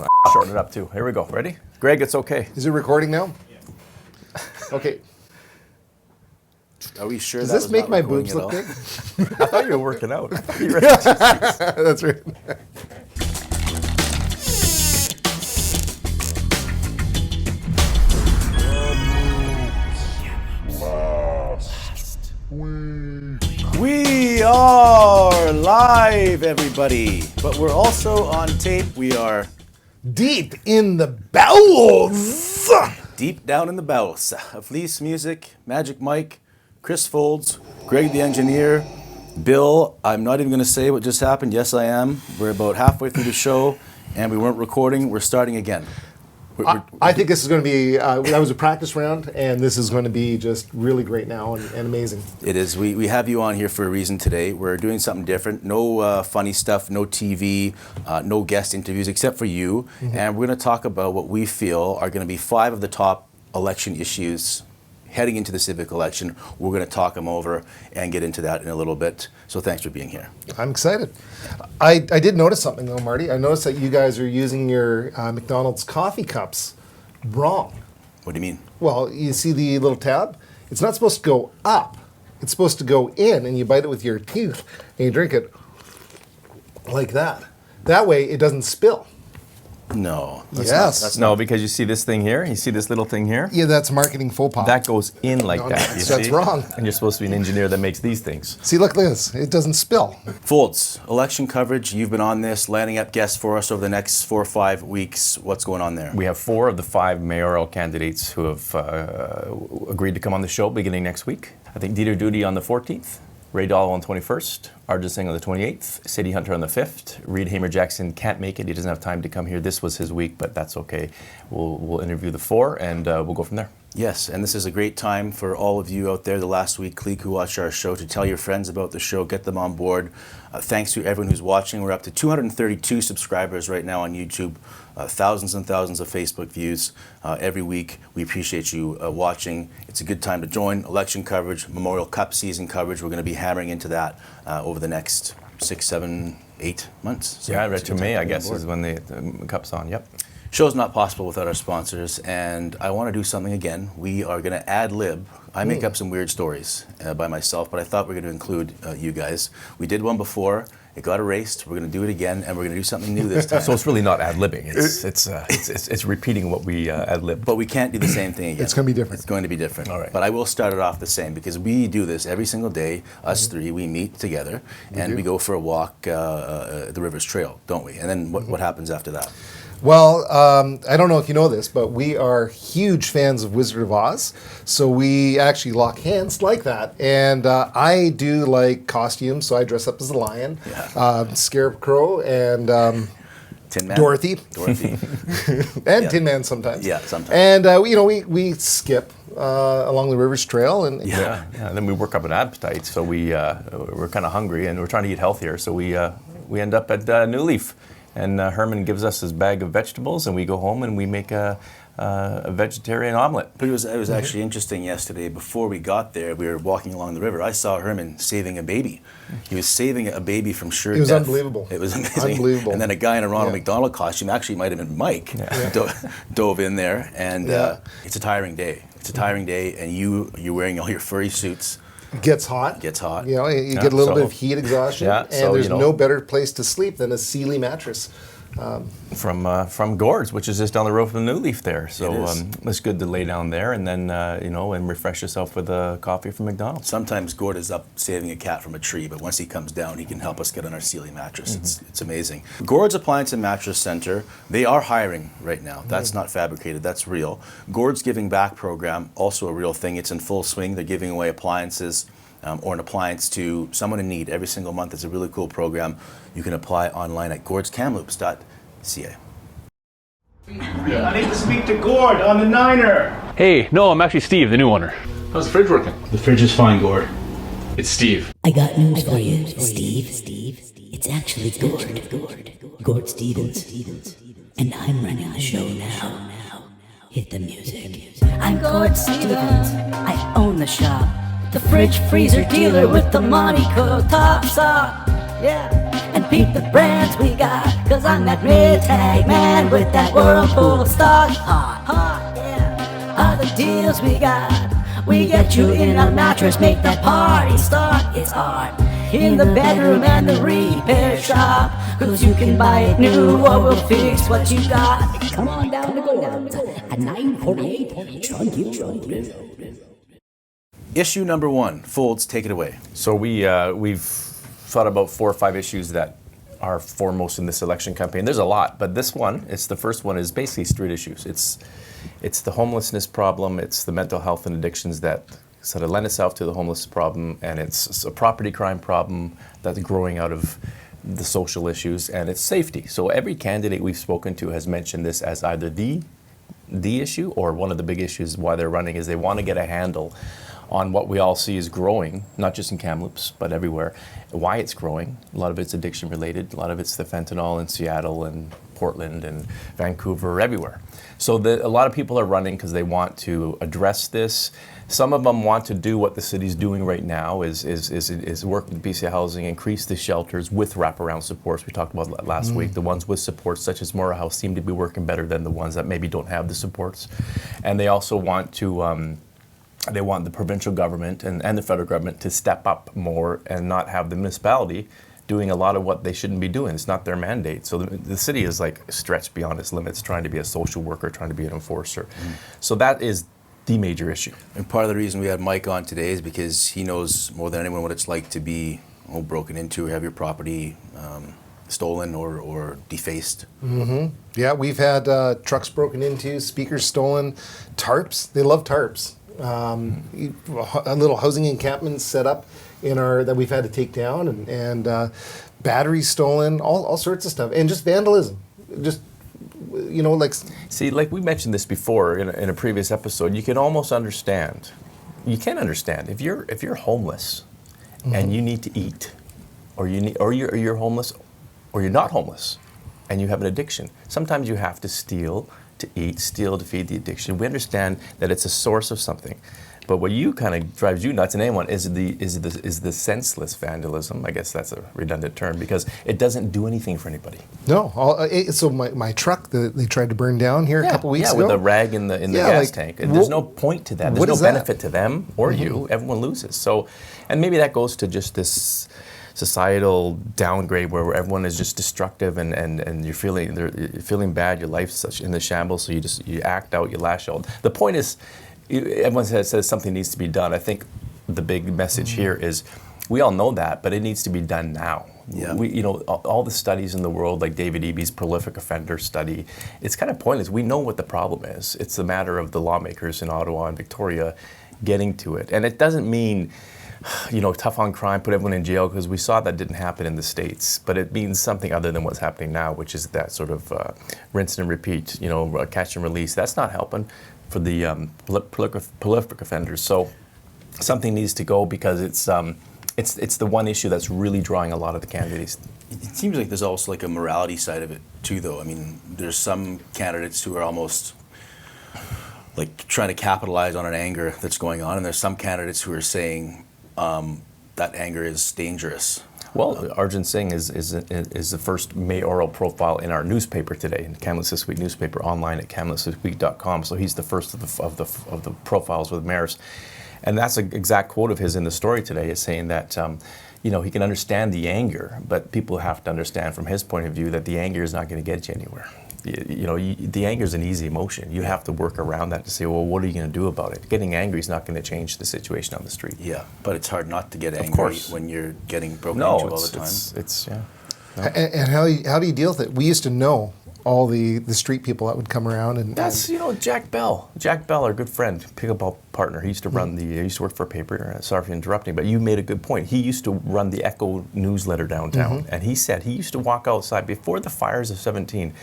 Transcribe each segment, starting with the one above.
I shortened it up too. Here we go. Ready? Greg, it's okay. Is it recording now? Yeah. Okay. Are we sure Does that this make my boobs look big? I thought you were working out. That's right. We are live, everybody. But we're also on tape. We are Deep in the bowels. deep down in the bowels of Lease Music, Magic Mike, Chris Folds, Greg the engineer, Bill. I'm not even going to say what just happened. Yes, I am. We're about halfway through the show, and we weren't recording. We're starting again. I think this is going to be, that was a practice round, and this is going to be just really great now and amazing. It is. We have you on here for a reason today. We're doing something different. No funny stuff, no TV, no guest interviews except for you. Mm-hmm. And we're going to talk about what we feel are going to be 5 of the top election issues heading into the civic election. We're going to talk them over and get into that in a little bit. So thanks for being here. I'm excited. I did notice something though, Marty. I noticed that you guys are using your McDonald's coffee cups wrong. What do you mean? Well, you see the little tab? It's not supposed to go up. It's supposed to go in, and you bite it with your teeth, and you drink it like that. That way, it doesn't spill. No. Yes. No, because you see this thing here? You see this little thing here? Yeah, that's marketing faux pas. That goes in like No, that, that's- you that's see? wrong. And you're supposed to be an engineer that makes these things. See, look at this. It doesn't spill. Folds, election coverage. You've been on this, lining up guests for us over the next 4 or 5 weeks. What's going on there? We have 4 of the 5 mayoral candidates who have agreed to come on the show beginning next week. I think Dieter Dudy on the 14th, Ray Dhaliwal on the 21st, Arjun Singh on the 28th, Sadie Hunter on the 5th. Reed Hamer-Jackson can't make it. He doesn't have time to come here. This was his week, but that's okay. We'll interview the 4, and we'll go from there. Yes, and this is a great time for all of you out there the last week who watched our show to tell your friends about the show, get them on board. Thanks to everyone who's watching. We're up to 232 subscribers right now on YouTube, thousands and thousands of Facebook views every week. We appreciate you watching. It's a good time to join election coverage, Memorial Cup season coverage. We're going to be hammering into that over the next 6, 7, 8 months. So yeah, right to May, I guess, is when the Cup's on, yep. Show's not possible without our sponsors, and I want to do something again. We are going to ad-lib. I make up some weird stories by myself, but I thought we were going to include you guys. We did one before. It got erased. We're going to do it again, and we're going to do something new this time. So it's really not ad-libbing. It's repeating what we ad-lib. But we can't do the same thing again. It's going to be different. It's going to be different. All right. But I will start it off the same, because we do this every single day. Us 3, we meet together, and we go for a walk the Rivers Trail, don't we? And then what happens after that? Well, I don't know if you know this, but we are huge fans of Wizard of Oz. So we actually lock hands like that. And I do like costumes, so I dress up as a lion, Scarecrow, and Tin Man? Dorothy. And Yeah. Tin Man sometimes. Yeah, sometimes. And, we skip along the Rivers Trail. And Yeah, and then we work up an appetite, so we're kind of hungry, and we're trying to eat healthier, so we end up at New Leaf. And Herman gives us his bag of vegetables, and we go home and we make a vegetarian omelet. But it was actually interesting yesterday. Before we got there, we were walking along the river. I saw Herman saving a baby. He was saving a baby from sure death. It was unbelievable. It was amazing. Unbelievable. And then a guy in a Ronald McDonald costume, actually it might have been Mike, dove in there. And it's a tiring day. It's a tiring day, and you're wearing all your furry suits. Gets hot. Gets hot. You know, you get a little bit of heat exhaustion, and there's no better place to sleep than a Sealy mattress. From Gord's, which is just down the road from New Leaf there. So It is. it's good to lay down there and then, and refresh yourself with a coffee from McDonald's. Sometimes Gord is up saving a cat from a tree, but once he comes down, he can help us get on our Sealy mattress. It's amazing. Gord's Appliance and Mattress Center, they are hiring right now. That's not fabricated, that's real. Gord's Giving Back program, also a real thing. It's in full swing. They're giving away appliances or an appliance to someone in need every single month. It's a really cool program. You can apply online at gordskamloops.ca. I need to speak to Gord on the Niner. Hey, no, I'm actually Steve, the new owner. How's the fridge working? The fridge is fine, Gord. It's Steve. I got news for you, Steve. It's actually Gord Stevens. And I'm running the show now. Hit the music. I'm Gord Stevens. I own the shop. The fridge freezer dealer with the Monaco top sock. yeah. And peep the brands we got, cause I'm that mid-tag man with that whirlpool of stock. Hot, yeah. All the deals we got, we get you in a mattress, make that party start. It's art in the bedroom and the repair shop, cause you can buy it new or we'll fix what you got. Come on down to Gordon's at 948 Chunky Road. Issue number 1, Folds, take it away. So we've thought about 4 or 5 issues that are foremost in this election campaign. There's a lot, but this one, it's the first one, is basically street issues. It's the homelessness problem, it's the mental health and addictions that sort of lend itself to the homeless problem, and it's a property crime problem that's growing out of the social issues, and it's safety. So every candidate we've spoken to has mentioned this as either the issue or one of the big issues why they're running is they want to get a handle on what we all see is growing, not just in Kamloops, but everywhere, why it's growing. A lot of it's addiction related, a lot of it's the fentanyl in Seattle and Portland and Vancouver, everywhere. So a lot of people are running because they want to address this. Some of them want to do what the city's doing right now, is work with BC Housing, increase the shelters with wraparound supports. We talked about that last week. The ones with supports, such as Mora House, seem to be working better than the ones that maybe don't have the supports. And they also want to they want the provincial government and the federal government to step up more and not have the municipality doing a lot of what they shouldn't be doing. It's not their mandate. So the city is like stretched beyond its limits, trying to be a social worker, trying to be an enforcer. So that is the major issue. And part of the reason we had Mike on today is because he knows more than anyone what it's like to be broken into, have your property stolen or defaced. Yeah, we've had trucks broken into, speakers stolen, tarps. They love tarps. A little housing encampment set up in that we've had to take down, and batteries stolen, all sorts of stuff, and just vandalism. Just See, like we mentioned this before in a previous episode, you can almost understand. You can understand if you're homeless and you need to eat, or you're homeless, or you're not homeless, and you have an addiction. Sometimes you have to steal to eat, steal to feed the addiction. We understand that it's a source of something, but what you kind of drives you nuts and anyone is the senseless vandalism. I guess that's a redundant term because it doesn't do anything for anybody. No, so my truck they tried to burn down here a couple weeks ago. With a rag in the gas tank. And there's no point to that. There's no benefit to them or you. Everyone loses. So, and maybe that goes to just this societal downgrade where everyone is just destructive and you're feeling bad, your life's such in the shambles, so you act out, you lash out. The point is, everyone says something needs to be done. I think the big message here is we all know that, but it needs to be done now. Yeah. All the studies in the world, like David Eby's prolific offender study, it's kind of pointless. We know what the problem is. It's a matter of the lawmakers in Ottawa and Victoria getting to it. And it doesn't mean tough on crime, put everyone in jail, because we saw that didn't happen in the States. But it means something other than what's happening now, which is that sort of rinse and repeat, catch and release. That's not helping for the prolific offenders. So something needs to go because it's the one issue that's really drawing a lot of the candidates. It seems like there's also like a morality side of it too, though. I mean, there's some candidates who are almost like trying to capitalize on an anger that's going on, and there's some candidates who are saying that anger is dangerous. Well, Arjun Singh is the first mayoral profile in our newspaper today, in Kamloops This Week newspaper, online at kamloopsthisweek.com. So he's the first of the profiles with mayors, and that's an exact quote of his in the story today. Is saying that he can understand the anger, but people have to understand from his point of view that the anger is not going to get you anywhere. The anger is an easy emotion. You have to work around that to say, well, what are you going to do about it? Getting angry is not going to change the situation on the street. Yeah, but it's hard not to get angry when you're getting broken into all the time. And how do you deal with it? We used to know all the street people that would come around and that's Jack Bell. Jack Bell, our good friend, pickup partner. He used to run he used to work for a paper. Sorry for interrupting, but you made a good point. He used to run the Echo newsletter downtown, and he said he used to walk outside before the fires of 17.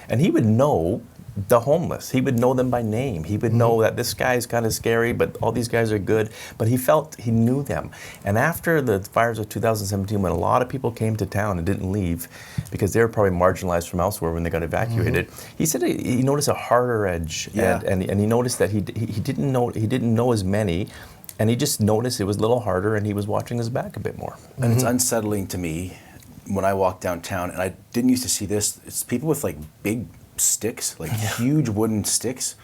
And he would know the homeless. He would know them by name. He would know that this guy is kind of scary, but all these guys are good. But he knew them. And after the fires of 2017, when a lot of people came to town and didn't leave because they were probably marginalized from elsewhere when they got evacuated, he said he noticed a harder edge, and he noticed that he didn't know as many. And he just noticed it was a little harder, and he was watching his back a bit more. And it's unsettling to me when I walk downtown, and I didn't used to see this, it's people with like big sticks, like huge wooden sticks.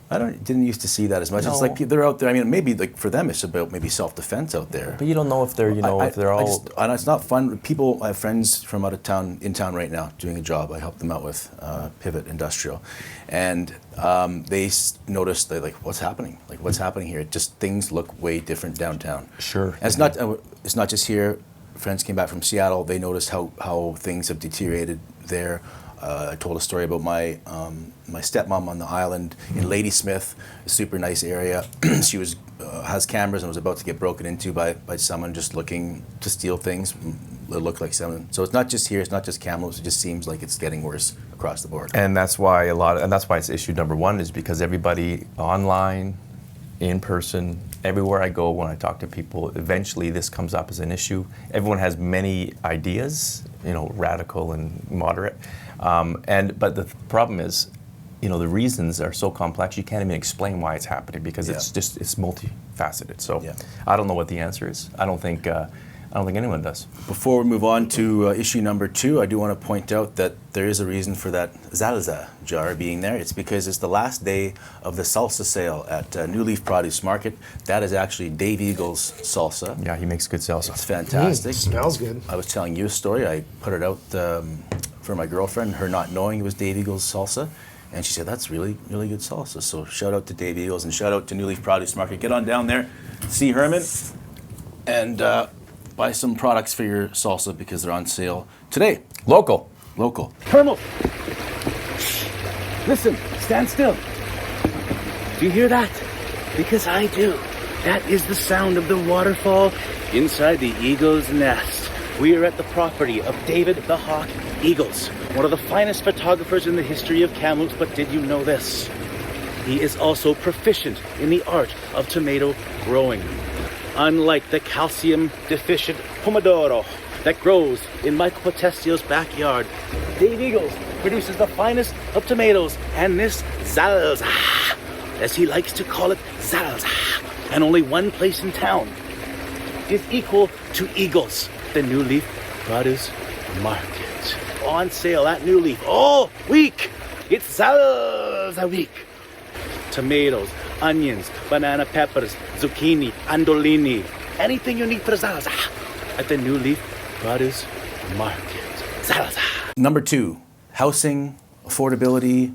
Didn't used to see that as much. No. It's like they're out there. I mean, maybe like for them, it's about maybe self-defense out there. But you don't know if they're, if they're all. And it's not fun. People, I have friends from out of town, in town right now, doing a job. I help them out with Pivot Industrial, and noticed they're like, what's happening? Like, what's happening here? Just things look way different downtown. Sure. And it's not just here. Friends came back from Seattle. They noticed how things have deteriorated there. I told a story about my stepmom on the island in Ladysmith, a super nice area. She has cameras and was about to get broken into by someone just looking to steal things. It looked like someone. So it's not just here. It's not just Kamloops. It just seems like it's getting worse across the board. And that's why that's why it's issue number one, is because everybody online, in person, everywhere I go, when I talk to people, eventually this comes up as an issue. Everyone has many ideas, radical and moderate. But the problem is, the reasons are so complex, you can't even explain why it's happening, because it's multifaceted. So I don't know what the answer is. I don't think anyone does. Before we move on to issue number 2, I do want to point out that there is a reason for that salsa jar being there. It's because it's the last day of the salsa sale at New Leaf Produce Market. That is actually Dave Eagle's salsa. Yeah, he makes good salsa. It's fantastic. Smells good. I was telling you a story. I put it out for my girlfriend, her not knowing it was Dave Eagle's salsa. And she said, that's really, really good salsa. So shout out to Dave Eagles and shout out to New Leaf Produce Market. Get on down there, see Herman, and buy some products for your salsa because they're on sale today. Local. Hermel! Listen, stand still. Do you hear that? Because I do. That is the sound of the waterfall inside the Eagle's nest. We are at the property of David the Hawk Eagles, one of the finest photographers in the history of Kamloops, but did you know this? He is also proficient in the art of tomato growing. Unlike the calcium-deficient pomodoro that grows in Michael Potestio's backyard, Dave Eagles produces the finest of tomatoes, and this salsa, as he likes to call it, salsa, and only one place in town, is equal to Eagles, the New Leaf Produce Market. On sale at New Leaf all week. It's salsa week. Tomatoes, onions, banana peppers, zucchini, andolini, anything you need for salsa at the New Leaf Produce Market. Salsa. Number 2, housing, affordability.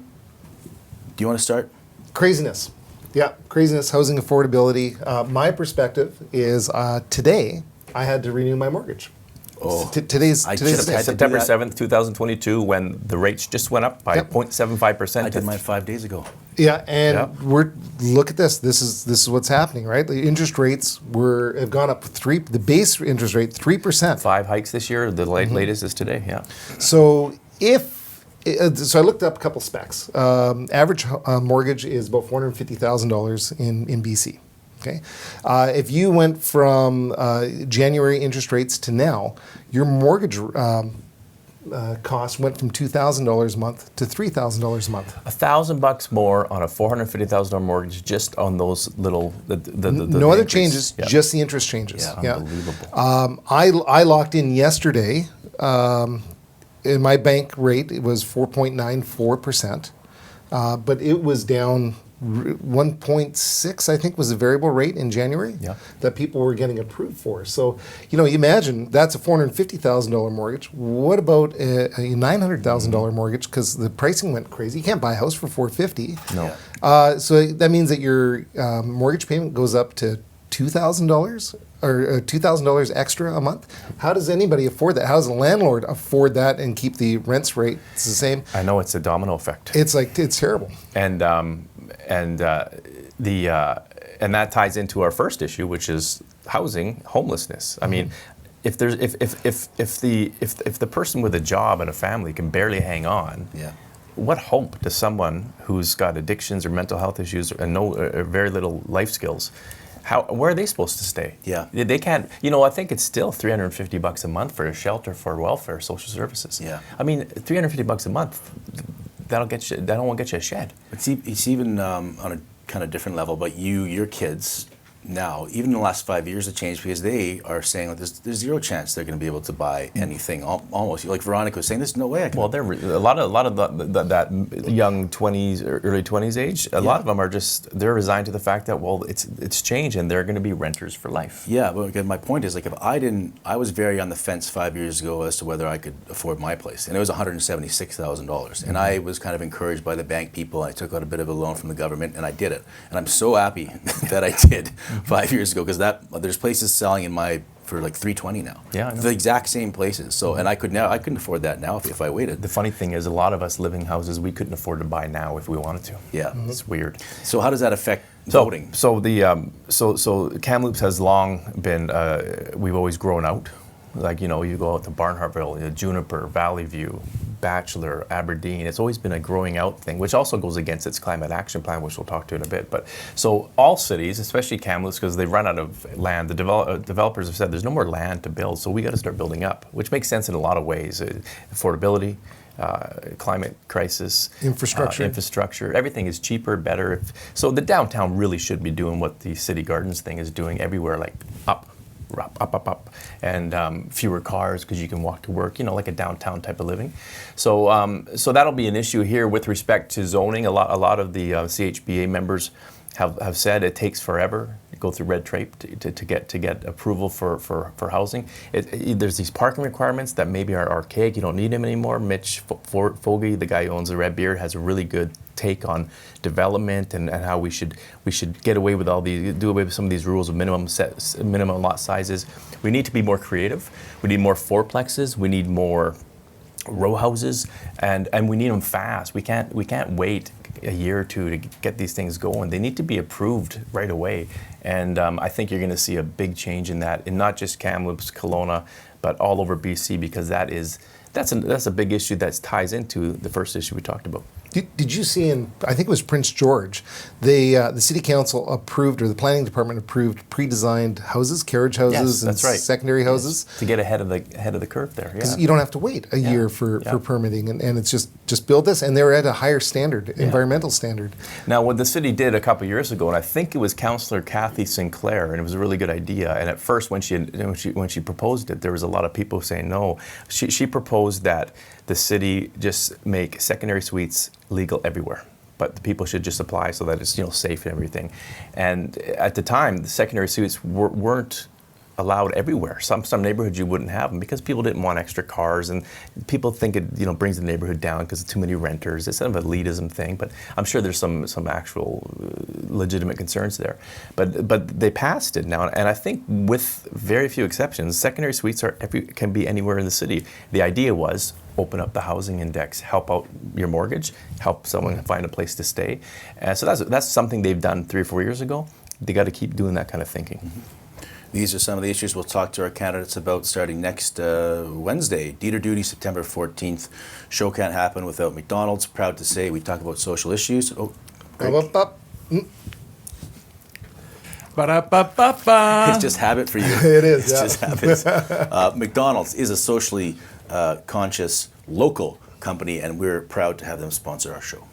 Do you want to start? Craziness. Yeah, craziness, housing affordability. My perspective is today I had to renew my mortgage. Oh, Today's I should have had to September do that. 7th, 2022, when the rates just went up by 0.75%. I did mine 5 days ago. Yeah, and look at this. This is what's happening, right? The interest rates have gone up the base interest rate 3%. 5 hikes this year. The latest is today. Yeah. So so I looked up a couple specs. Average mortgage is about $450,000 in BC. Okay, if you went from January interest rates to now, your mortgage cost went from $2,000 a month to $3,000 a month. $1,000 more on a $450,000 mortgage, just on those little no other changes, just the interest changes. Yeah, unbelievable. I locked in yesterday. In my bank rate, it was 4.94%, but it was down 1.6, I think, was the variable rate in January that people were getting approved for. So, you imagine that's a $450,000 mortgage. What about a $900,000 mortgage? Because the pricing went crazy. You can't buy a house for $450,000. No. So that means that your mortgage payment goes up to $2,000 or $2,000 extra a month. How does anybody afford that? How does a landlord afford that and keep the rents rate the same? I know, it's a domino effect. It's terrible. And that ties into our first issue, which is housing, homelessness. I mean, if the person with a job and a family can barely hang on, what hope does someone who's got addictions or mental health issues and very little life skills? Where are they supposed to stay? Yeah, they can't. I think it's still $350 a month for a shelter for welfare, social services. Yeah, I mean, $350 a month. That won't get you a shed. It's even on a kind of different level. But your kids, now, even in the last 5 years, have changed because they are saying that there's zero chance they're going to be able to buy anything. Almost like Veronica was saying, there's no way I can. Well, they're a lot of that young 20s or early 20s age. A lot of them are they're resigned to the fact that it's changed and they're going to be renters for life. Yeah, but again, my point is, like, if I was very on the fence 5 years ago as to whether I could afford my place, and it was $176,000, and I was kind of encouraged by the bank people. I took out a bit of a loan from the government, and I did it, and I'm so happy that I did 5 years ago, because there's places selling for like $320 now. Yeah, I know. The exact same places. So, and I couldn't afford that now if I waited. The funny thing is, a lot of us live in houses we couldn't afford to buy now if we wanted to. Yeah, It's weird. So how does that affect voting? So Kamloops has long been. We've always grown out. Like, you go out to Barnhartville, Juniper, Valley View, Bachelor, Aberdeen. It's always been a growing out thing, which also goes against its climate action plan, which we'll talk to in a bit. But so all cities, especially Kamloops, because they run out of land, the developers have said there's no more land to build, so we got to start building up, which makes sense in a lot of ways. Affordability, climate crisis, infrastructure, everything is cheaper, better. So the downtown really should be doing what the City Gardens thing is doing everywhere, like up, and fewer cars because you can walk to work, like a downtown type of living. So that'll be an issue here with respect to zoning. A lot of the CHBA members have said it takes forever to go through red tape to get approval for housing. There's these parking requirements that maybe are archaic. You don't need them anymore. Mitch Fogarty, the guy who owns the Red Beard, has a really good take on development and how we should get away with do away with some of these rules of minimum lot sizes. We need to be more creative. We need more fourplexes. We need more row houses, and we need them fast. We can't wait a year or two to get these things going. They need to be approved right away, and I think you're going to see a big change in that, in not just Kamloops, Kelowna, but all over BC, because that's a big issue that ties into the first issue we talked about. Did you see I think it was Prince George, the city council approved, or the planning department approved, pre-designed houses, carriage houses, and secondary houses to get ahead of the curve there. Because you don't have to wait a year for permitting, and it's just build this, and they're at a higher standard, environmental standard. Now, what the city did a couple of years ago, and I think it was Councillor Kathy Sinclair, and it was a really good idea. And at first, when she proposed it, there was a lot of people saying no. She proposed that the city just make secondary suites legal everywhere, but the people should just apply so that it's safe and everything. And at the time, the secondary suites weren't allowed everywhere. Some neighborhoods you wouldn't have them because people didn't want extra cars, and people think it brings the neighborhood down because of too many renters. It's kind of an elitism thing, but I'm sure there's some actual legitimate concerns there. But they passed it now, and I think with very few exceptions, secondary suites can be anywhere in the city. The idea was open up the housing index, help out your mortgage, help someone find a place to stay. So that's something they've done 3 or 4 years ago. They got to keep doing that kind of thinking. Mm-hmm. These are some of the issues we'll talk to our candidates about starting next Wednesday. Dieter Dudy, September 14th. Show can't happen without McDonald's. Proud to say we talk about social issues. Oh, Ba-da-ba-ba-ba. It's just habit for you. It is, It's just habits. McDonald's is a socially conscious local company, and we're proud to have them sponsor our show.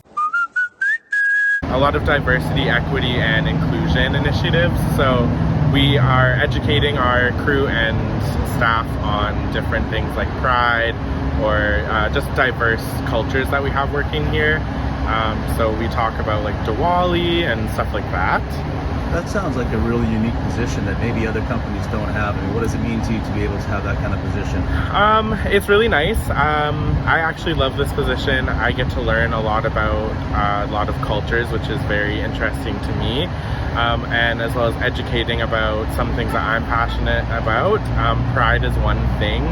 A lot of diversity, equity, and inclusion initiatives. So we are educating our crew and staff on different things like pride or just diverse cultures that we have working here. So we talk about like Diwali and stuff like that. That sounds like a really unique position that maybe other companies don't have. I mean, what does it mean to you to be able to have that kind of position? It's really nice. I actually love this position. I get to learn a lot about a lot of cultures, which is very interesting to me. And as well as educating about some things that I'm passionate about. Pride is one thing.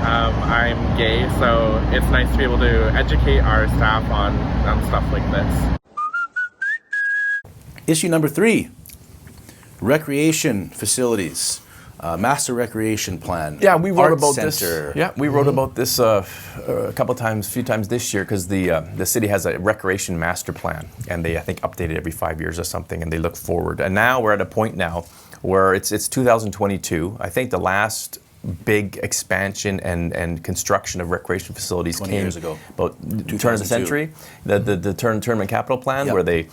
I'm gay, so it's nice to be able to educate our staff on stuff like this. Issue number 3. Recreation facilities, master recreation plan. Yeah, we wrote about center. this. Yeah, we wrote about this a few times this year, because the city has a recreation master plan, and they, I think, update it every 5 years or something, and they look forward. And now we're at a point now where it's 2022. I think the last big expansion and construction of recreation facilities 20 came years ago. about turn of the 2002. century. The tournament capital plan, Yep. where they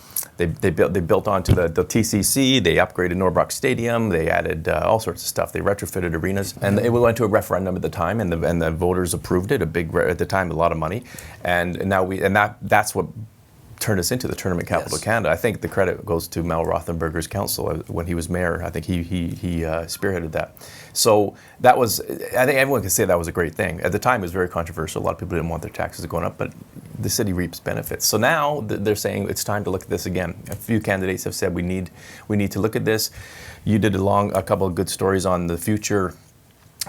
built onto the TCC. They upgraded Norbrook Stadium. They added all sorts of stuff. They retrofitted arenas, and it went to a referendum at the time, and the voters approved it. At the time, a lot of money, and now that's what turned us into the Tournament Capital of Canada. I think the credit goes to Mel Rothenberger's council when he was mayor. I think he spearheaded that. So that was, I think everyone can say that was a great thing. At the time, it was very controversial. A lot of people didn't want their taxes going up, but the city reaps benefits. So now they're saying it's time to look at this again. A few candidates have said we need to look at this. You did a couple of good stories on the future.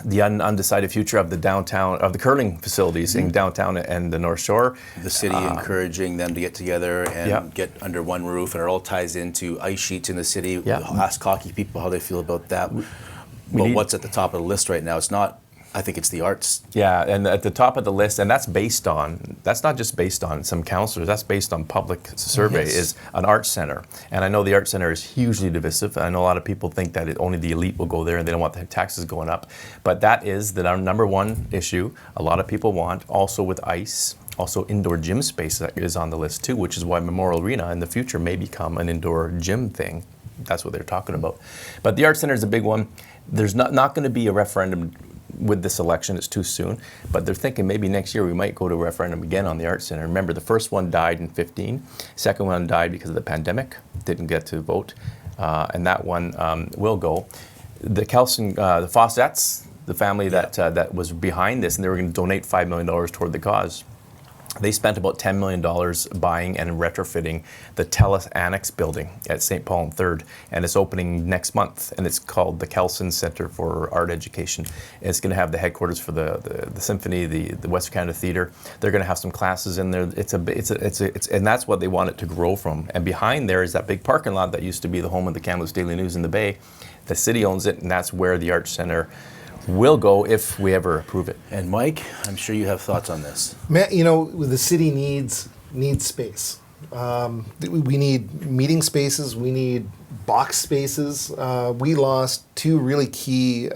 The undecided future of the downtown, of the curling facilities in downtown and the North Shore. The city encouraging them to get together and get under one roof, and it all ties into ice sheets in the city. Ask hockey people how they feel about that. But what's at the top of the list right now? It's not, I think it's the arts. Yeah, and at the top of the list, and that's not just based on some councillors, that's based on public survey, is an arts center. And I know the arts center is hugely divisive. I know a lot of people think that only the elite will go there and they don't want the taxes going up. But that is the number one issue a lot of people want, also with ice. Also, indoor gym space is on the list too, which is why Memorial Arena in the future may become an indoor gym thing. That's what they're talking about. But the Arts Center is a big one. There's not going to be a referendum with this election. It's too soon. But they're thinking maybe next year we might go to a referendum again on the Arts Center. Remember, the first one died in 2015. Second one died because of the pandemic. Didn't get to vote. And that one will go. The Kelson, the Fawcettes, the family that was behind this, and they were going to donate $5 million toward the cause. They spent about $10 million buying and retrofitting the TELUS Annex building at St. Paul and 3rd, and it's opening next month, and it's called the Kelson Center for Art Education. And it's going to have the headquarters for the symphony, the Western Canada Theatre. They're going to have some classes in there. It's and that's what they want it to grow from. And behind there is that big parking lot that used to be the home of the Kamloops Daily News in the Bay. The city owns it, and that's where the Arts Center will go if we ever approve it. And Mike, I'm sure you have thoughts on this. Matt, the city needs space. We need meeting spaces. We need box spaces. We lost two really key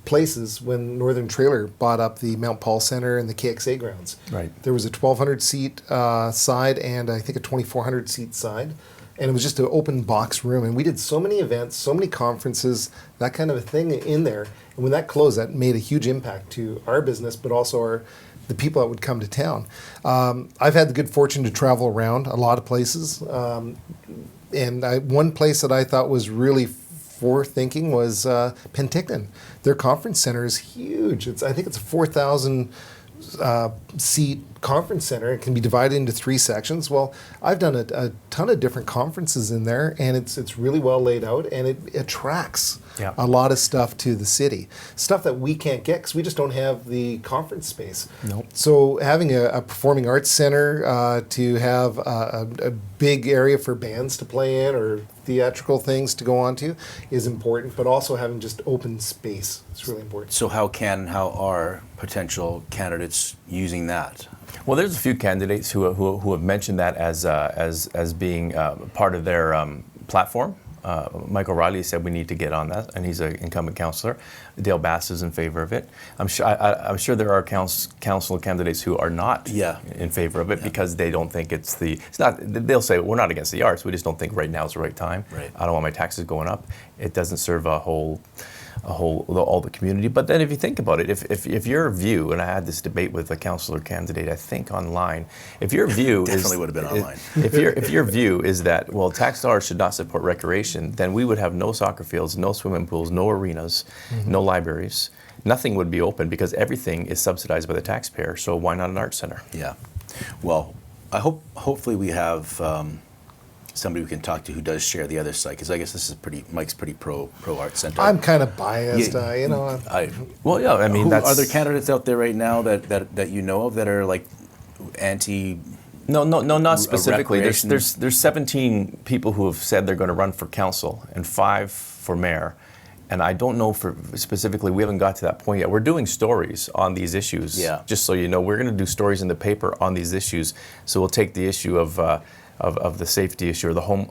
places when Northern Trailer bought up the Mount Paul Center and the KXA grounds. Right. There was a 1,200 seat side and I think a 2,400 seat side. And it was just an open box room. And we did so many events, so many conferences, that kind of a thing in there. And when that closed, that made a huge impact to our business, but also the people that would come to town. I've had the good fortune to travel around a lot of places. One place that I thought was really forward-thinking was Penticton. Their conference center is huge. I think it's a 4,000 seat conference center. It can be divided into 3 sections. Well, I've done a ton of different conferences in there, and it's really well laid out, and it attracts a lot of stuff to the city. Stuff that we can't get because we just don't have the conference space. Nope. So having a performing arts center to have a big area for bands to play in or theatrical things to go on to is important, but also having just open space is really important. So how are potential candidates using that? Well, there's a few candidates who have mentioned that as being part of their platform. Mike O'Reilly said we need to get on that, and he's an incumbent councillor. Dale Bass is in favor of it. I'm sure there are council candidates who are not in favor of it because they don't think it's not. They'll say we're not against the arts. We just don't think right now is the right time. Right. I don't want my taxes going up. It doesn't serve all the community. But then if you think about it, if your view, and I had this debate with a councillor candidate, I think online, if your view definitely would have been online. if your view is that, well, tax dollars should not support recreation, then we would have no soccer fields, no swimming pools, no arenas, no libraries. Nothing would be open because everything is subsidized by the taxpayer. So why not an arts center? Yeah. Well, hopefully we have somebody we can talk to who does share the other side, because I guess this is Mike's pretty pro arts center. I'm kind of biased, Well, yeah, I mean, are there candidates out there right now that you know of that are like anti? No, not specifically. There's 17 people who have said they're going to run for council and 5 for mayor. And I don't know specifically, we haven't got to that point yet. We're doing stories on these issues. Yeah. Just so you know, we're going to do stories in the paper on these issues. So we'll take the issue of of the safety issue or the home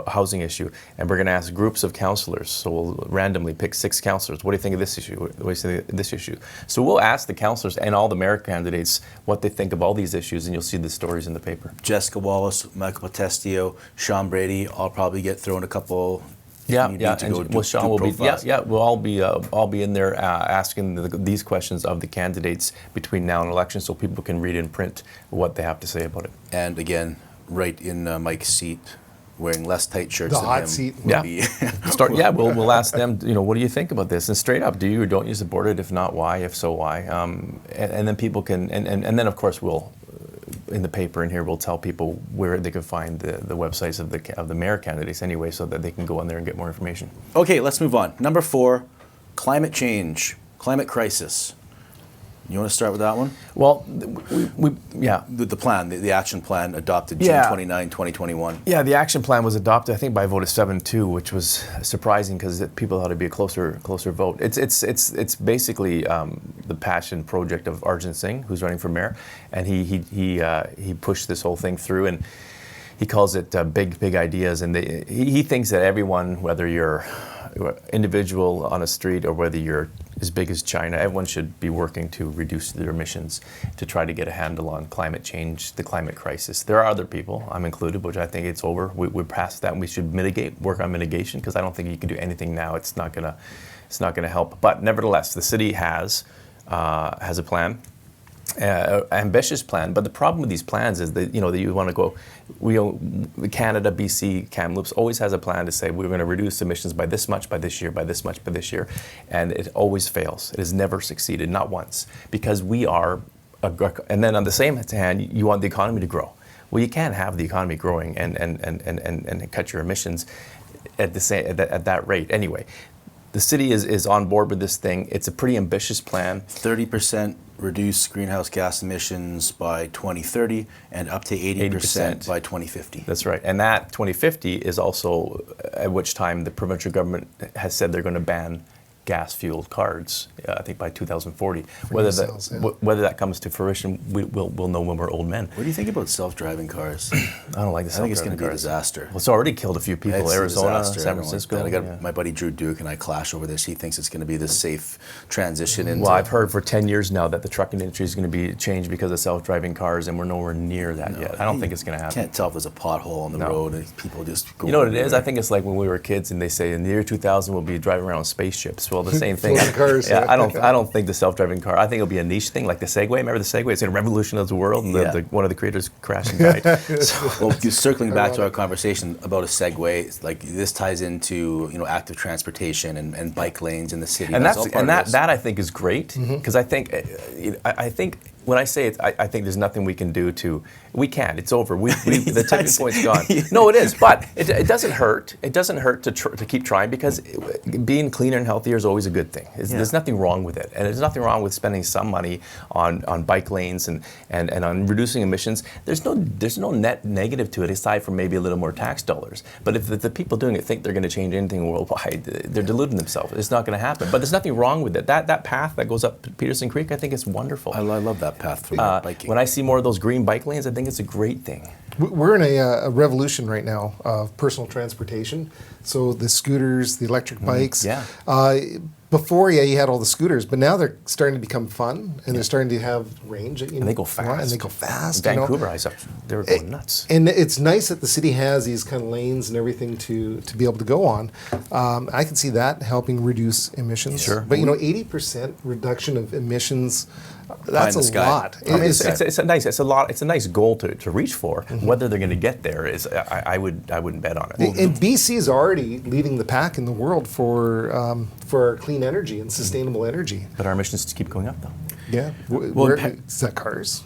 housing issue, and we're going to ask groups of councillors. So we'll randomly pick 6 councillors. What do you think of this issue? What do you think of this issue? So we'll ask the councillors and all the mayor candidates what they think of all these issues, and you'll see the stories in the paper. Jessica Wallace, Michael Potestio, Sean Brady, I'll probably get thrown a couple. Yeah, You yeah, need to go and do Sean will be. Yeah, profiles. yeah, we'll all be in there asking these questions of the candidates between now and election, so people can read in print what they have to say about it. And again, right in Mike's seat, wearing less tight shirts The than hot him. seat. would Yeah. be- We'll ask them, what do you think about this? And straight up, do you or don't you support it? If not, why? If so, why? And then people can, and then of course we'll, in the paper in here, we'll tell people where they can find the websites of the mayor candidates anyway, so that they can go on there and get more information. Okay, let's move on. Number 4, climate change, climate crisis. You want to start with that one? Well, yeah. The plan, the action plan adopted June Yeah. 29, 2021. Yeah, the action plan was adopted, I think, by a vote of 7-2, which was surprising because people thought it'd be a closer vote. It's basically the passion project of Arjun Singh, who's running for mayor, and he pushed this whole thing through, and he calls it big ideas, and he thinks that everyone, whether you're individual on a street or whether you're as big as China, everyone should be working to reduce their emissions to try to get a handle on climate change, the climate crisis. There are other people, I'm included, which I think it's over. We're past that, and we should work on mitigation, because I don't think you can do anything now. It's not gonna help. But nevertheless, the city has a plan. Ambitious plan, but the problem with these plans is that that you want to go. Canada, BC, Kamloops always has a plan to say we're going to reduce emissions by this much by this year, by this much by this year, and it always fails. It has never succeeded, not once, because we are. And then on the same hand, you want the economy to grow. Well, you can't have the economy growing and cut your emissions at that rate. Anyway, the city is on board with this thing. It's a pretty ambitious plan. 30% reduce greenhouse gas emissions by 2030 and up to 80% by 2050. That's right. And that 2050 is also at which time the provincial government has said they're going to ban gas-fueled cars, I think by 2040. Whether that comes to fruition, we'll know when we're old men. What do you think about self-driving cars? I don't like the self-driving cars. I think it's going to be a disaster. Well, it's already killed a few people. It's Arizona, a disaster. San Francisco. I got my buddy Drew Duke and I clash over this. He thinks it's going to be the safe transition into... Well, I've heard for 10 years now that the trucking industry is going to be changed because of self-driving cars, and we're nowhere near that yet. I don't think it's going to happen. Can't tell if there's a pothole on the road and people just go... You know what it is? I think it's like when we were kids and they say in the year 2000 we'll be driving around spaceships. Well, the same thing. Cars, I don't think the self-driving car. I think it'll be a niche thing, like the Segway. Remember the Segway? It's going to revolutionize the world, and one of the creators crashed and died. Well, circling back to our conversation about a Segway, it's like this ties into active transportation and bike lanes in the city. And that I think is great, because I think when I say it, I think there's nothing we can do to. We can't. It's over. The tipping point's gone. No, it is. But it doesn't hurt. It doesn't hurt to keep trying, because being cleaner and healthier is always a good thing. There's nothing wrong with it, and there's nothing wrong with spending some money on bike lanes and on reducing emissions. There's no net negative to it, aside from maybe a little more tax dollars. But if the people doing it think they're going to change anything worldwide, they're deluding themselves. It's not going to happen. But there's nothing wrong with it. That path that goes up Peterson Creek, I think it's wonderful. I love that path for biking. When I see more of those green bike lanes, I think it's a great thing. We're in a revolution right now of personal transportation. So the scooters, the electric bikes. Before, you had all the scooters, but now they're starting to become fun, and they're starting to have range. And they go fast. And they go fast. In Vancouver, they were going nuts. And it's nice that the city has these kind of lanes and everything to be able to go on. I can see that helping reduce emissions. Sure. But 80% reduction of emissions, that's a lot. It's a nice goal to reach for. Whether they're going to get there is, I wouldn't bet on it. And BC is already leading the pack in the world for clean energy and sustainable energy. But our emissions just keep going up, though. Yeah. Is that cars?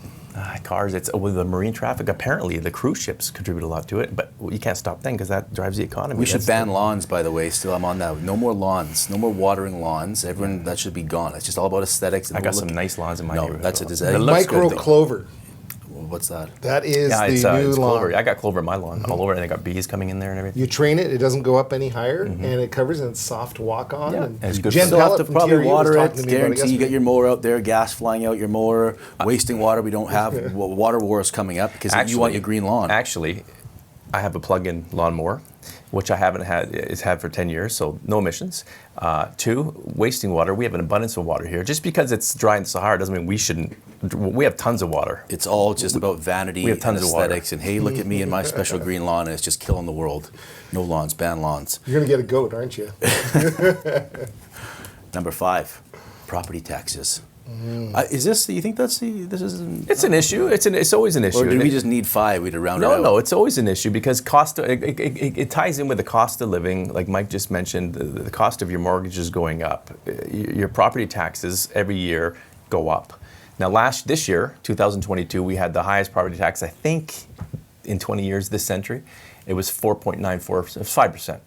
Cars. It's with the marine traffic. Apparently, the cruise ships contribute a lot to it, but you can't stop them because that drives the economy. We should ban lawns, by the way. Still, I'm on that. No more lawns. No more watering lawns. Everyone, that should be gone. It's just all about aesthetics. I got some nice lawns in my neighborhood. No, that's a disaster. Micro clover. What's that? That is the new lawn. Clover. I got clover in my lawn all over, and I got bees coming in there and everything. You train it; it doesn't go up any higher, and it covers, and it's soft to walk on. Yeah. And it's good. Jen Still have Pellet to from probably TRU was water talking it. to me about it Guarantee you get yesterday. your mower out there, gas flying out your mower, wasting water. We don't have water wars coming up because you want your green lawn. Actually, I have a plug-in lawnmower, which I haven't had for 10 years, so no emissions. 2, wasting water. We have an abundance of water here. Just because it's dry in the Sahara doesn't mean we shouldn't. We have tons of water. It's all just about vanity We have tons and of water. aesthetics. And hey, look at me and my special green lawn, and it's just killing the world. No lawns, ban lawns. You're going to get a goat, aren't you? Number 5, property taxes. Is this? You think this is? It's an issue. It's always an issue. Or do we just need 5? We'd round it out. No, it's always an issue because it ties in with the cost of living. Like Mike just mentioned, the cost of your mortgage is going up. Your property taxes every year go up. Now, this year, 2022, we had the highest property tax, I think, in 20 years this century. It was 4.94, 5%.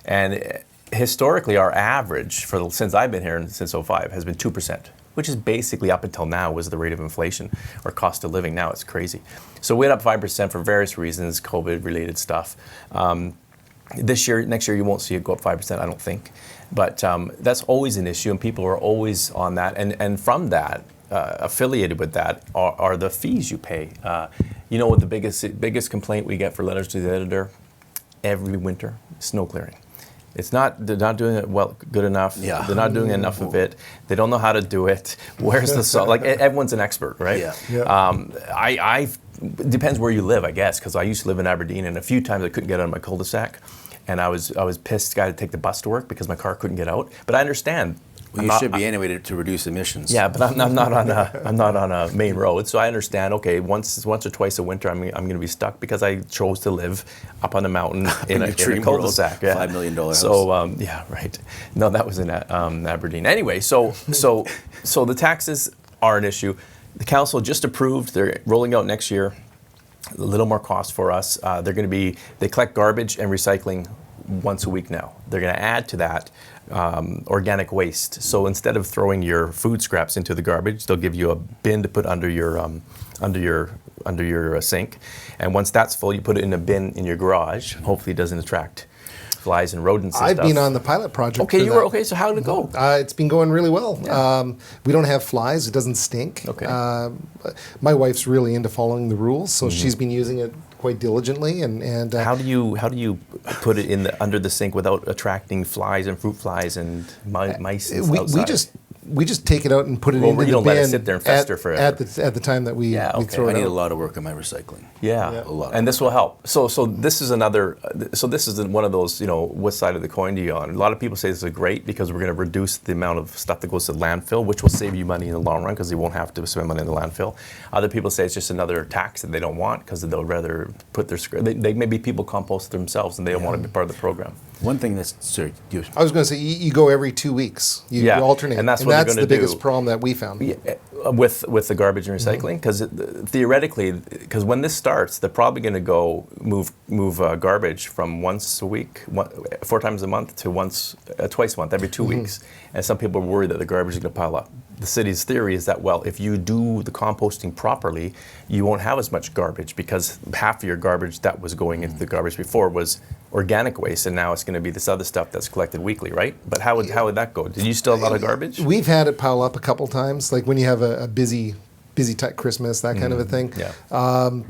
And historically, our average since I've been here since 2005 has been 2%. Which is basically up until now was the rate of inflation or cost of living. Now it's crazy. So we went up 5% for various reasons, COVID-related stuff. Next year, you won't see it go up 5%, I don't think. But that's always an issue, and people are always on that. And from that, affiliated with that, are the fees you pay. You know what the biggest complaint we get for letters to the editor every winter? Snow clearing. They're not doing it good enough. Yeah. They're not doing enough of it. They don't know how to do it. Where's the salt? Like everyone's an expert, right? Yeah. It depends where you live, I guess, because I used to live in Aberdeen, and a few times I couldn't get out of my cul-de-sac, and I was pissed. I had to take the bus to work because my car couldn't get out. But I understand. Well, you should be anyway to reduce emissions. Yeah, but I'm not on a main road, so I understand. Okay, once or twice a winter, I'm going to be stuck because I chose to live up on a mountain in a cul-de-sac. Yeah. $5 million house. So yeah, right. No, that was in Aberdeen. Anyway, so the taxes are an issue. The council just approved. They're rolling out next year. A little more cost for us. They collect garbage and recycling once a week now. They're going to add to that organic waste. So instead of throwing your food scraps into the garbage, they'll give you a bin to put under your sink. And once that's full, you put it in a bin in your garage. Hopefully, it doesn't attract flies and rodents and I've stuff. been on the pilot project. Okay, you were okay. So how did it go? It's been going really well. Yeah. We don't have flies. It doesn't stink. Okay. My wife's really into following the rules, so she's been using it quite diligently. And how do you put it under the sink without attracting flies and fruit flies and mice? We just take it out and put it into the bin. You don't let it sit there and fester forever. At the time that we throw it out. I need a lot of work on my recycling. Yeah. A lot. And this will help. So this is another. So this is one of those. What side of the coin do you on? A lot of people say this is great because we're going to reduce the amount of stuff that goes to landfill, which will save you money in the long run because you won't have to spend money in the landfill. Other people say it's just another tax that they don't want because they'll rather put their. They maybe people compost themselves and they don't want to be part of the program. One thing that's I was going to say you go every 2 weeks. You alternate, and that's the biggest problem that we found. Yeah, with the garbage and recycling, because theoretically, because when this starts, they're probably going to go move garbage from once a week, 4 times a month, to twice a month, every 2 weeks. And some people are worried that the garbage is going to pile up. The city's theory is that, well, if you do the composting properly, you won't have as much garbage because half of your garbage that was going into the garbage before was organic waste, and now it's going to be this other stuff that's collected weekly, right? But how would that go? Did you still have a lot of garbage? We've had it pile up a couple times, like when you have a busy type Christmas, that kind of a thing. Yeah.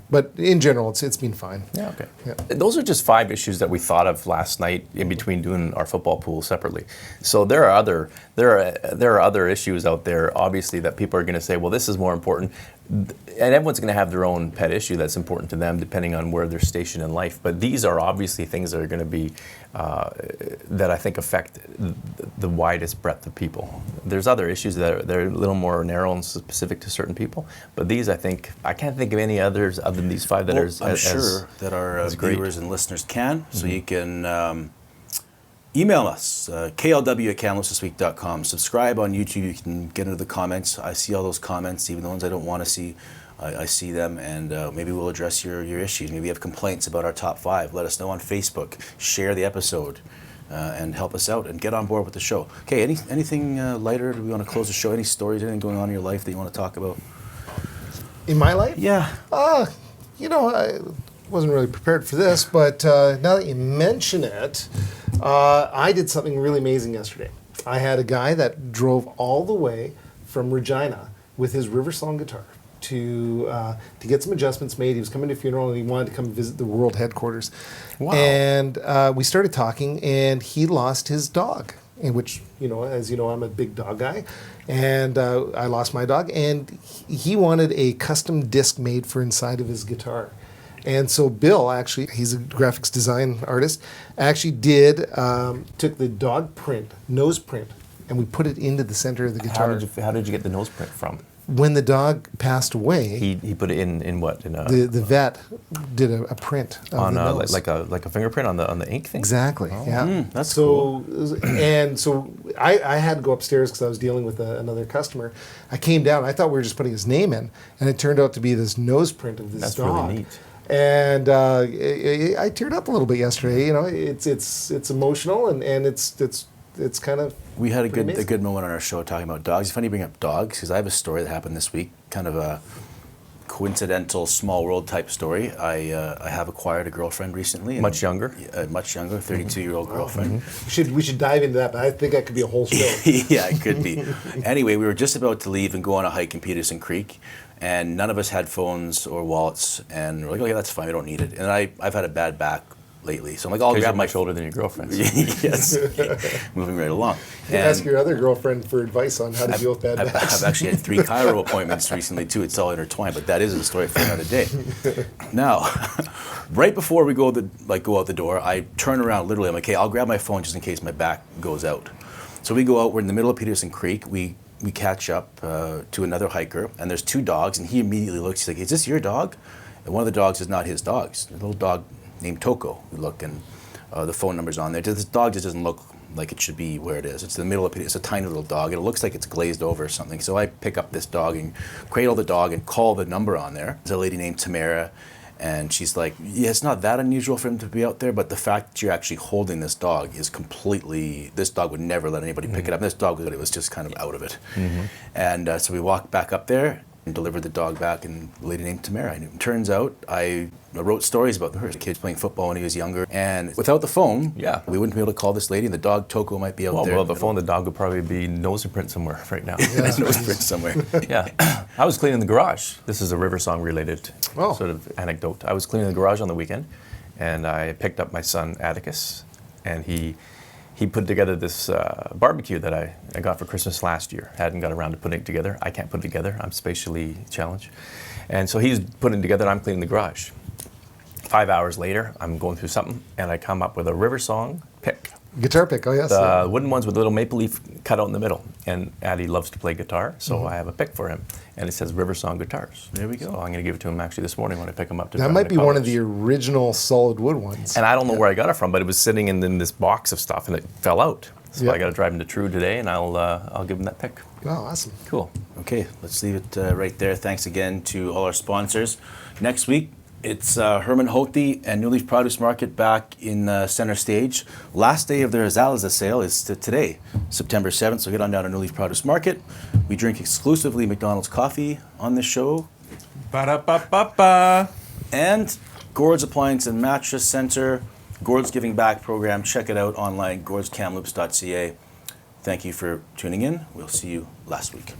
But in general, it's been fine. Yeah. Okay. Yeah. Those are just 5 issues that we thought of last night in between doing our football pool separately. So there are other issues out there, obviously, that people are going to say, well, this is more important. And everyone's going to have their own pet issue that's important to them depending on where they're stationed in life. But these are obviously things that are going to be, that I think affect the widest breadth of people. There's other issues that are a little more narrow and specific to certain people. But these, I can't think of any others other than these 5 that are I'm sure that our viewers and listeners can. So you can email us, klw@kamloopsthisweek.com. Subscribe on YouTube. You can get into the comments. I see all those comments, even the ones I don't want to see. I see them, and maybe we'll address your issues. Maybe you have complaints about our top 5. Let us know on Facebook. Share the episode and help us out and get on board with the show. Okay, anything lighter? Do we want to close the show? Any stories, anything going on in your life that you want to talk about? In my life? Yeah. I wasn't really prepared for this, but now that you mention it, I did something really amazing yesterday. I had a guy that drove all the way from Regina with his River Song guitar to get some adjustments made. He was coming to a funeral, and he wanted to come visit the world headquarters. Wow. And we started talking, and he lost his dog, in which, as you know, I'm a big dog guy. And I lost my dog, and he wanted a custom disc made for inside of his guitar. And so Bill, actually, he's a graphics design artist, actually took the dog print, nose print, and we put it into the center of the guitar. How did you get the nose print from? When the dog passed away, He put it in what? In a, the vet did a print of on the a, nose. like a fingerprint on the ink thing. Exactly. Yeah. That's cool. And so I had to go upstairs because I was dealing with another customer. I came down. I thought we were just putting his name in, and it turned out to be this nose print of this That's dog. really neat. And I teared up a little bit yesterday. It's emotional, and it's kind of. We had a amazing. good moment on our show talking about dogs. It's funny you bring up dogs because I have a story that happened this week, kind of a coincidental small world type story. I have acquired a girlfriend recently. Much younger? Much younger, 32-year-old girlfriend. We should dive into that, but I think that could be a whole show. Yeah, it could be. Anyway, we were just about to leave and go on a hike in Peterson Creek, and none of us had phones or wallets, and we're like, okay, that's fine, we don't need it. And I've had a bad back lately, so I'm like, I'll grab my much older than your girlfriend. Yes, moving right along. Ask your other girlfriend for advice on how to deal with bad backs. I've actually had 3 chiro appointments recently too. It's all intertwined, but that is a story for another day. Now, right before we go out the door, I turn around literally. I'm like, okay, I'll grab my phone just in case my back goes out. So we go out. We're in the middle of Peterson Creek. We catch up to another hiker, and there's 2 dogs, and he immediately looks. He's like, "Is this your dog?" And one of the dogs is not his dog. It's a little dog named Toko. We look, and the phone number's on there. This dog just doesn't look like it should be where it is. It's in the middle of it. It's a tiny little dog. It looks like it's glazed over or something. So I pick up this dog and cradle the dog and call the number on there. There's a lady named Tamara, and she's like, yeah, it's not that unusual for him to be out there, but the fact that you're actually holding this dog is completely, this dog would never let anybody pick it up. This dog was just kind of out of it. And so we walked back up there and delivered the dog back, and a lady named Tamara. And it turns out I wrote stories about her. The kid playing football when he was younger, and without the phone, we wouldn't be able to call this lady, and the dog Toko might be out there. Well, the phone, the dog would probably be nose print somewhere right now. Nose print somewhere. Yeah. I was cleaning the garage. This is a River Song related sort of anecdote. I was cleaning the garage on the weekend, and I picked up my son Atticus, and he put together this barbecue that I got for Christmas last year. Hadn't got around to putting it together. I can't put it together. I'm spatially challenged. And so he's putting it together, and I'm cleaning the garage. 5 hours later, I'm going through something, and I come up with a River Song pick. Guitar pick, oh yes. The wooden ones with a little maple leaf cut out in the middle. And Addie loves to play guitar, so I have a pick for him. And it says River Song Guitars. There we go. So I'm going to give it to him actually this morning when I pick him up to that might be one of the original solid wood ones. And I don't know where I got it from, but it was sitting in this box of stuff, and it fell out. So I got to drive him to True today, and I'll give him that pick. Oh, awesome. Cool. Okay, let's leave it right there. Thanks again to all our sponsors. Next week, it's Herman Holthe and New Leaf Produce Market back in center stage. Last day of their Azalea sale is today, September 7th, so get on down to New Leaf Produce Market. We drink exclusively McDonald's coffee on this show. Ba-da-ba-ba-ba. And Gord's Appliance and Mattress Center, Gord's Giving Back program. Check it out online, gordskamloops.ca. Thank you for tuning in. We'll see you last week.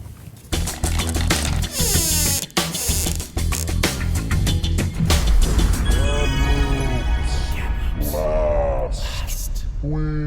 Last week.